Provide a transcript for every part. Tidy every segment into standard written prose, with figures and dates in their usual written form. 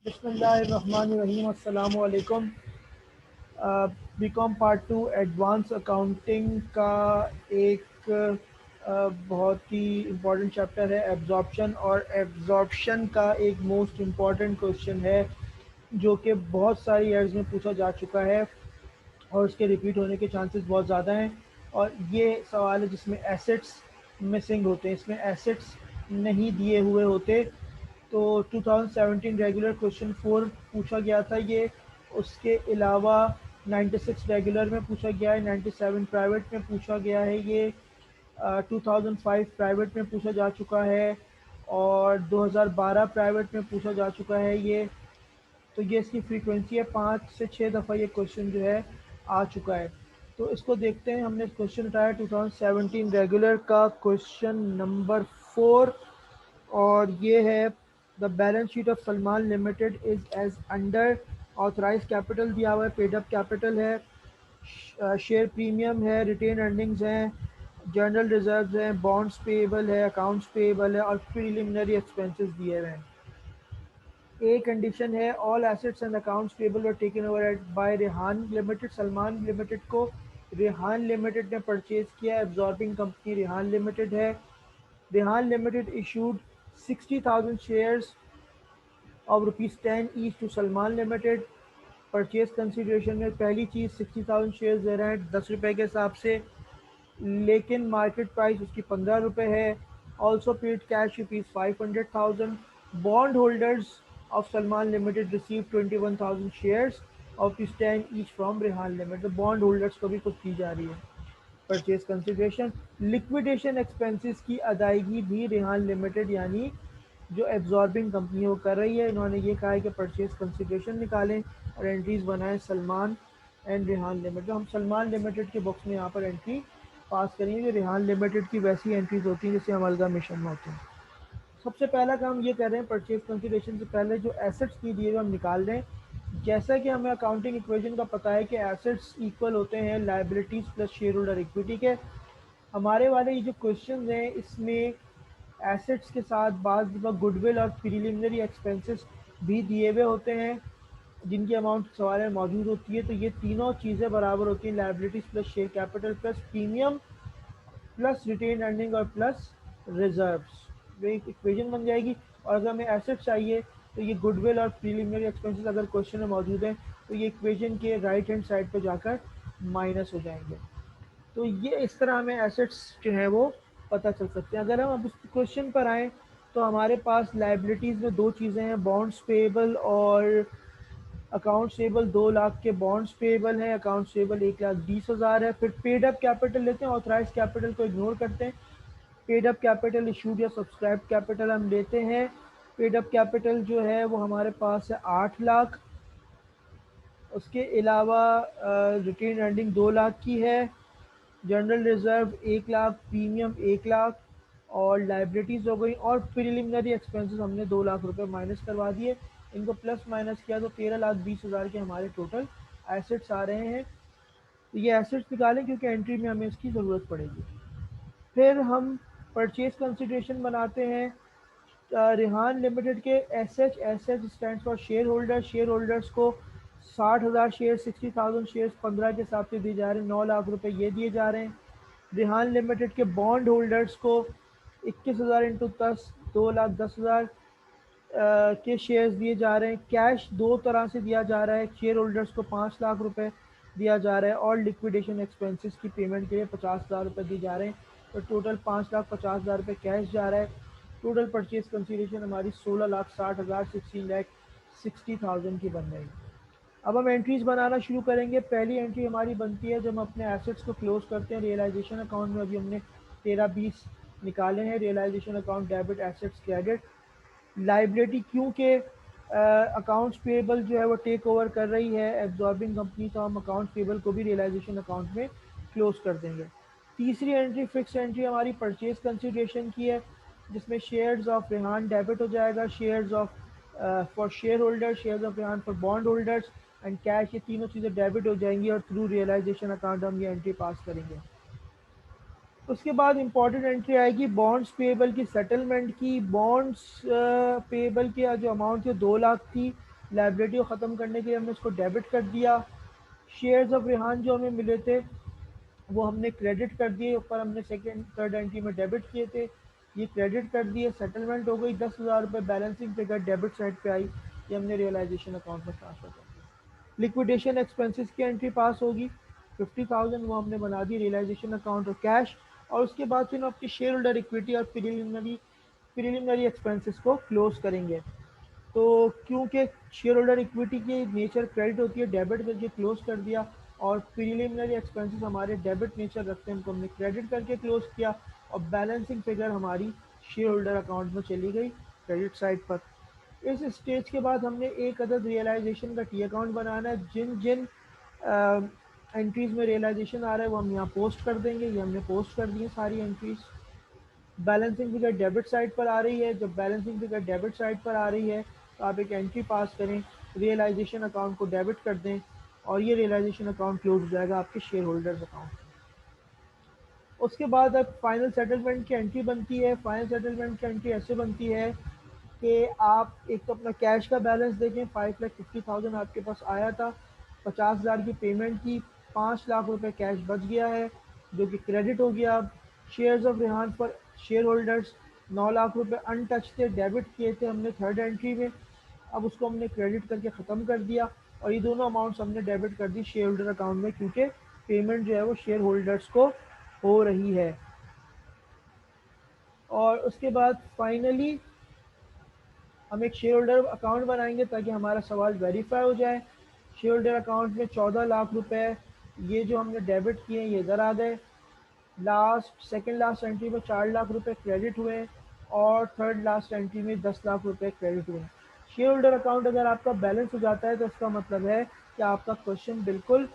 बिस्मिल्लाहिर्रहमानिर्रहीम। अस्सलामु अलैकुम। बीकॉम पार्ट 2 एडवांस अकाउंटिंग का एक बहुत ही इम्पोर्टेंट चैप्टर है एब्जॉर्प्शन, और एब्जॉर्प्शन का एक मोस्ट इम्पॉर्टेंट क्वेश्चन है जो कि बहुत सारी ईयर्स में पूछा जा चुका है और उसके रिपीट होने के चांसेस बहुत ज़्यादा हैं। और ये सवाल है जिसमें एसेट्स मिसिंग होते हैं, इसमें एसेट्स नहीं दिए हुए होते। तो 2017 रेगुलर क्वेश्चन 4 पूछा गया था ये। उसके अलावा 96 रेगुलर में पूछा गया है, 97 प्राइवेट में पूछा गया है ये, 2005 प्राइवेट में पूछा जा चुका है, और 2012 प्राइवेट में पूछा जा चुका है ये। तो ये इसकी फ्रीक्वेंसी है, 5 से 6 दफ़ा ये क्वेश्चन जो है आ चुका है। तो इसको देखते हैं। हमने क्वेश्चन उठाया 2017 रेगुलर का क्वेश्चन नंबर 4, और ये है the balance sheet of Salman limited is as under. Authorise capital दिया हुआ है, पेड अप कैपिटल है, शेयर प्रीमियम है, रिटेन अर्निंग्स हैं, जनरल रिजर्व्स हैं, बॉन्ड्स पेएबल है, अकाउंट्स पेएबल है, और प्रीलिमिनरी एक्सपेंसेस दिए हुए हैं। ए कंडीशन है all assets and accounts payable were taken over by Rehan limited. Salman limited को रेहान लिमिटेड ने परचेज किया। एब्जॉर्बिंग कंपनी रेहान लिमिटेड है। Rehan limited issued 60,000 shares of ₹10 each to Salman limited. Purchase consideration में पहली चीज़ 60,000 शेयर्स दे रहे हैं 10 रुपये के हिसाब से, लेकिन मार्केट प्राइस उसकी 15 रुपये है। Also paid cash ₹500,000। Bond holders of Salman limited receive 21,000 shares of ₹10 each from Rehan limited. Bond holders को भी कुछ दी जा रही है। परचेज कंसिडरेशन, लिक्विडेशन एक्सपेंसेस की अदायगी भी रेहान लिमिटेड यानी जो एब्जॉर्बिंग कंपनी वो कर रही है। इन्होंने ये कहा है कि परचेज कंसिडरेशन निकालें और एंट्रीज बनाएं सलमान एंड रेहान लिमिटेड। हम सलमान लिमिटेड के बुक्स में यहाँ पर एंट्री पास करेंगे। रेहान लिमिटेड की वैसी एंट्रीज होती हैं जैसे अमलगामेशन में होती हैं। सबसे पहला काम ये कर रहे हैं, परचेज कंसिडरेशन से पहले जो एसेट्स नहीं दिए हुए हम निकाल रहे हैं। जैसा कि हमें अकाउंटिंग इक्वेशन का पता है कि एसेट्स इक्वल होते हैं liabilities plus share holder equity के। हमारे वाले ये जो क्वेश्चन हैं इसमें एसेट्स के साथ बाज़ दफ़ा गुडविल और प्रीलिमिनरी एक्सपेंसेस भी दिए हुए होते हैं जिनकी अमाउंट सवाल में मौजूद होती है। तो ये तीनों चीज़ें बराबर होती हैं, liabilities plus share capital plus premium plus retain earning और प्लस रिजर्व्स। ये एक इक्वेशन बन जाएगी। और अगर हमें एसेट चाहिए तो ये गुडविल और प्रीलिमिनरी एक्सपेंसेस अगर क्वेश्चन में मौजूद हैं तो ये इक्वेशन के राइट हैंड साइड पर जाकर माइनस हो जाएंगे। तो ये इस तरह हमें एसेट्स जो है वो पता चल सकते हैं। अगर हम अब उस क्वेश्चन पर आएँ तो हमारे पास लाइबिलिटीज़ में दो चीज़ें हैं, बॉन्ड्स पेएबल और अकाउंट्स पेएबल। 2 लाख के बॉन्ड्स पेएबल हैं, अकाउंट्स पेएबल 1,20,000 है। फिर पेड अप कैपिटल लेते हैं, ऑथराइज कैपिटल को इग्नोर करते हैं। पेड अप कैपिटल इशूड या सब्सक्राइब कैपिटल हम लेते हैं। पेड अप कैपिटल जो है वो हमारे पास है 8 लाख। उसके अलावा रिटेन अर्निंग 2 लाख की है, general reserve 1 lakh, premium 1 lakh, और लाइबिलिटीज़ हो गई। और प्रिलिमिनरी एक्सपेंसेस हमने 2 लाख रुपए माइनस करवा दिए। इनको प्लस माइनस किया तो 13,20,000 के हमारे टोटल एसेट्स आ रहे हैं। तो ये एसेट्स निकालें क्योंकि एंट्री में हमें इसकी ज़रूरत पड़ेगी। फिर हम परचेज कंसिडरेशन बनाते हैं। रेहान लिमिटेड के S H stand for share holder. Share holders को 60,000 शेयर 60,000 शेयर्स 15 के हिसाब से दिए जा रहे हैं, 9 लाख रुपए ये दिए जा रहे हैं। रेहान लिमिटेड के बॉन्ड होल्डर्स को 21,000 इंटू 10 2,10,000 के शेयर्स दिए जा रहे हैं। कैश दो तरह से दिया जा रहा है, शेयर होल्डर्स को 5 लाख रुपए दिया जा रहा है और लिक्विडेशन एक्सपेंसेस की पेमेंट के लिए 50,000 रुपये दिए जा रहे हैं। तो टोटल 5,50,000 रुपये कैश जा रहा है। टोटल परचेज कंसीडरेशन हमारी 16,60,000 16,60,000 की बन जाएगी। अब हम एंट्रीज बनाना शुरू करेंगे। पहली एंट्री हमारी बनती है जब हम अपने एसेट्स को क्लोज करते हैं रियलाइजेशन अकाउंट में। अभी हमने 13-20 निकाले हैं realisation account, debit assets credit. Liability क्योंकि अकाउंट्स पेएबल जो है वो टेक ओवर कर रही है एब्जॉर्बिंग कंपनी, तो हम अकाउंट्स पेएबल को भी रियलाइजेशन अकाउंट में क्लोज कर देंगे। तीसरी एंट्री फिक्स एंट्री हमारी परचेज कंसिडरेशन की है जिसमें शेयर्स ऑफ रेहान डेबिट हो जाएगा, shares of for share holder, shares of Rehan for bond holders and cash, ये तीनों चीज़ें डेबिट हो जाएंगी और थ्रू रियलाइजेशन अकाउंट हम ये एंट्री पास करेंगे। उसके बाद इंपॉर्टेंट एंट्री आएगी बॉन्ड्स पेएबल की, सेटलमेंट की। बॉन्ड्स पेएबल की जो अमाउंट थी 2 लाख थी, लाइबिलिटी को ख़त्म करने के लिए हमने इसको डेबिट कर दिया। शेयर्स ऑफ रेहान जो हमें मिले थे वो हमने क्रेडिट कर दिए, ऊपर हमने सेकेंड थर्ड एंट्री में डेबिट किए थे, ये क्रेडिट कर दिए, सेटलमेंट हो गई, 10,000 रुपये बैलेंसिंग फिगर डेबिट साइड पे आई, ये हमने रियलाइजेशन अकाउंट में ट्रांसफर कर दिया। लिक्विडेशन एक्सपेंसेस की एंट्री पास होगी 50,000, वो हमने बना दी रियलाइजेशन अकाउंट और कैश। और उसके बाद फिर हम अपनी शेयर होल्डर इक्विटी और प्रिलिमिनरी एक्सपेंसेस को क्लोज करेंगे। तो क्योंकि शेयर होल्डर इक्विटी की नेचर क्रेडिट होती है, डेबिट करके क्लोज कर दिया, और प्रीलिमिनरी एक्सपेंसेस हमारे डेबिट नेचर रखते हैं, उनको हमने क्रेडिट करके क्लोज किया, और बैलेंसिंग फिगर हमारी शेयर होल्डर अकाउंट में चली गई क्रेडिट साइड पर। इस स्टेज के बाद हमने एक अदद रियलाइजेशन का टी अकाउंट बनाना है। जिन जिन एंट्रीज में रियलाइजेशन आ रहा है वो हम यहाँ पोस्ट कर देंगे, ये हमने पोस्ट कर दी है सारी entries. Balancing figure debit side पर आ रही है, जब बैलेंसिंग फिगर डेबिट साइड पर आ रही है तो आप एक एंट्री पास करें, रियलाइजेशन अकाउंट को डेबिट कर दें, और ये रियलाइजेशन अकाउंट क्लोज हो जाएगा आपके शेयर होल्डर्स अकाउंट। उसके बाद अब फाइनल सेटलमेंट की एंट्री बनती है। फाइनल सेटलमेंट की एंट्री ऐसे बनती है कि आप एक तो अपना कैश का बैलेंस देखें, 5,50,000 आपके पास आया था, 50,000 की पेमेंट की, 5 लाख रुपए कैश बच गया है जो कि क्रेडिट हो गया। अब शेयर्स ऑफ रेहान पर शेयर होल्डर्स 9 लाख रुपए अनटच थे, डेबिट किए थे हमने थर्ड एंट्री में, अब उसको हमने क्रेडिट करके ख़त्म कर दिया, और ये दोनों अमाउंट्स हमने डेबिट कर दी शेयर होल्डर अकाउंट में, क्योंकि पेमेंट जो है वो शेयर होल्डर्स को हो रही है। और उसके बाद फाइनली हम एक शेयर होल्डर अकाउंट बनाएंगे ताकि हमारा सवाल वेरीफाई हो जाए। शेयर होल्डर अकाउंट में 14 लाख रुपए ये जो हमने डेबिट किए हैं ये इधर आ गए। सेकंड लास्ट एंट्री में 4 लाख रुपए क्रेडिट हुए, और थर्ड लास्ट एंट्री में 10 लाख रुपए क्रेडिट हुए। शेयर होल्डर अकाउंट अगर आपका बैलेंस हो जाता है तो इसका मतलब है कि आपका क्वेश्चन बिल्कुल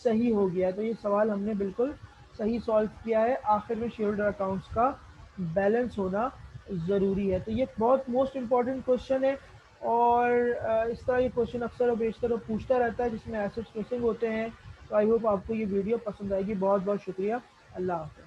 सही हो गया है, तो ये सवाल हमने बिल्कुल सही सॉल्व किया है। आखिर में शेयर होल्डर अकाउंट्स का बैलेंस होना ज़रूरी है, तो ये बहुत मोस्ट इम्पॉर्टेंट क्वेश्चन है। और इस तरह ये क्वेश्चन अक्सर और बेशतर पूछता रहता है जिसमें एसेट्स मिसिंग होते हैं। तो आई होप आपको ये वीडियो पसंद आएगी। बहुत बहुत शुक्रिया। अल्लाह हाफ़िज़।